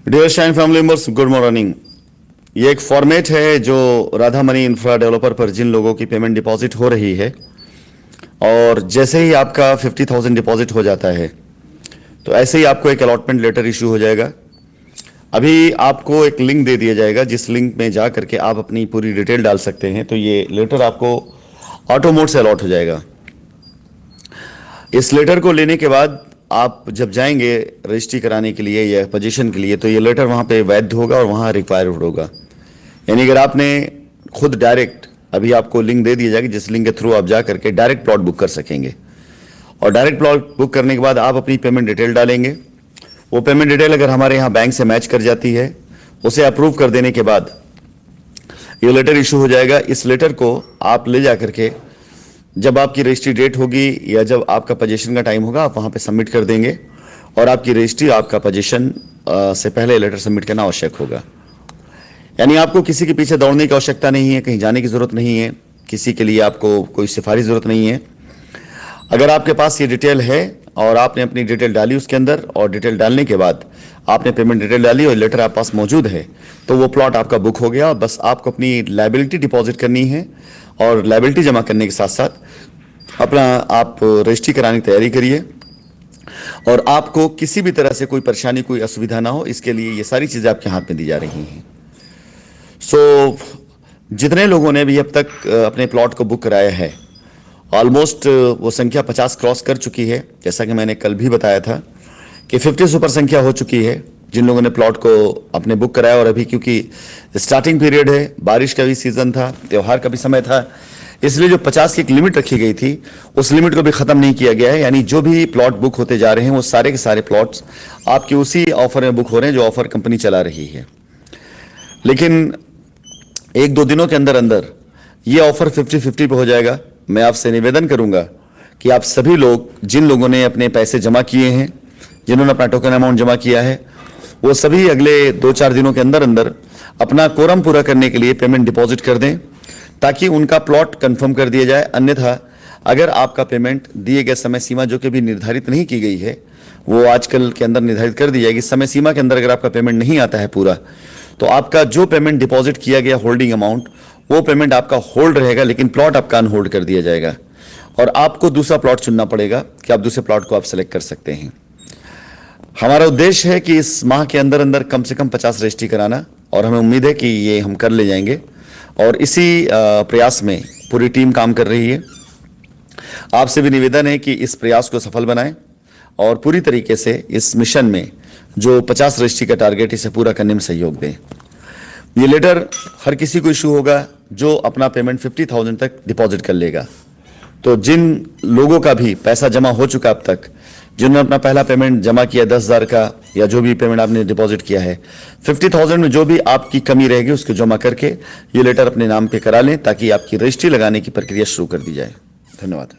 Dear shine family members, good morning. ये एक format है जो राधा मनी इंफ्रा डेवलपर पर जिन लोगों की पेमेंट डिपॉजिट हो रही है और जैसे ही आपका 50,000 डिपॉजिट हो जाता है तो ऐसे ही आपको एक अलॉटमेंट लेटर इशू हो जाएगा। अभी आपको एक लिंक दे दिया जाएगा जिस लिंक में जा करके आप अपनी पूरी डिटेल डाल सकते हैं, तो ये लेटर आपको ऑटो मोड से अलॉट हो जाएगा। इस लेटर को लेने के बाद आप जब जाएंगे रजिस्ट्री कराने के लिए या पोजीशन के लिए, तो ये लेटर वहाँ पे वैध होगा और वहाँ रिक्वायर्ड होगा। यानी अगर आपने खुद डायरेक्ट, अभी आपको लिंक दे दी जाएगी जिस लिंक के थ्रू आप जा करके डायरेक्ट प्लॉट बुक कर सकेंगे, और डायरेक्ट प्लॉट बुक करने के बाद आप अपनी पेमेंट डिटेल डालेंगे। वो पेमेंट डिटेल अगर हमारे यहाँ बैंक से मैच कर जाती है, उसे अप्रूव कर देने के बाद ये लेटर इशू हो जाएगा। इस लेटर को आप ले जा करके जब आपकी रजिस्ट्री डेट होगी या जब आपका पोजीशन का टाइम होगा, आप वहाँ पे सबमिट कर देंगे और आपकी रजिस्ट्री, आपका पोजीशन से पहले लेटर सबमिट करना आवश्यक होगा। यानी आपको किसी के पीछे दौड़ने की आवश्यकता नहीं है, कहीं जाने की ज़रूरत नहीं है, किसी के लिए आपको कोई सिफारिश ज़रूरत नहीं है। अगर आपके पास ये डिटेल है और आपने अपनी डिटेल डाली उसके अंदर, और डिटेल डालने के बाद आपने पेमेंट डिटेल डाली और लेटर आपके पास मौजूद है, तो वो प्लॉट आपका बुक हो गया। और बस आपको अपनी लायबिलिटी डिपॉजिट करनी है और लायबिलिटी जमा करने के साथ साथ अपना आप रजिस्ट्री कराने की तैयारी करिए। और आपको किसी भी तरह से कोई परेशानी, कोई असुविधा ना हो, इसके लिए ये सारी चीज़ें आपके हाथ में दी जा रही हैं। जितने लोगों ने भी अब तक अपने प्लॉट को बुक कराया है, ऑलमोस्ट वो संख्या 50 क्रॉस कर चुकी है। जैसा कि मैंने कल भी बताया था कि 50 सुपर संख्या हो चुकी है जिन लोगों ने प्लॉट को अपने बुक कराया। और अभी क्योंकि स्टार्टिंग पीरियड है, बारिश का भी सीजन था, त्यौहार का भी समय था, इसलिए जो 50 की एक लिमिट रखी गई थी उस लिमिट को भी ख़त्म नहीं किया गया है। यानी जो भी प्लॉट बुक होते जा रहे हैं वो सारे के सारे प्लॉट्स आपके उसी ऑफर में बुक हो रहे हैं जो ऑफर कंपनी चला रही है। लेकिन एक दो दिनों के अंदर अंदर ये ऑफर 50-50 पे हो जाएगा। मैं आपसे निवेदन करूंगा कि आप सभी लोग, जिन लोगों ने अपने पैसे जमा किए हैं, जिन्होंने अपना टोकन अमाउंट जमा किया है, वो सभी अगले 2-4 दिनों के अंदर अंदर अपना कोरम पूरा करने के लिए पेमेंट डिपॉजिट कर दें ताकि उनका प्लॉट कंफर्म कर दिया जाए। अन्यथा अगर आपका पेमेंट दिए गए समय सीमा, जो कि भी निर्धारित नहीं की गई है, वो आजकल के अंदर निर्धारित कर दी जाएगी, समय सीमा के अंदर अगर आपका पेमेंट नहीं आता है पूरा, तो आपका जो पेमेंट डिपॉजिट किया गया होल्डिंग अमाउंट, वो पेमेंट आपका होल्ड रहेगा, लेकिन प्लॉट आपका अनहोल्ड कर दिया जाएगा और आपको दूसरा प्लॉट चुनना पड़ेगा कि आप दूसरे प्लॉट को आप सेलेक्ट कर सकते हैं। हमारा उद्देश्य है कि इस माह के अंदर अंदर कम से कम 50 रजिस्ट्री कराना, और हमें उम्मीद है कि ये हम कर ले जाएंगे और इसी प्रयास में पूरी टीम काम कर रही है। आपसे भी निवेदन है कि इस प्रयास को सफल बनाएं और पूरी तरीके से इस मिशन में जो 50 रजिस्ट्री का टारगेट, इसे पूरा करने में सहयोग दें। ये लेटर हर किसी को इशू होगा जो अपना पेमेंट 50,000 तक डिपॉजिट कर लेगा। तो जिन लोगों का भी पैसा जमा हो चुका अब तक, जिन्होंने अपना पहला पेमेंट जमा किया 10,000 का, या जो भी पेमेंट आपने डिपॉजिट किया है, 50,000 में जो भी आपकी कमी रहेगी उसको जमा करके ये लेटर अपने नाम पे करा लें ताकि आपकी रजिस्ट्री लगाने की प्रक्रिया शुरू कर दी जाए। धन्यवाद।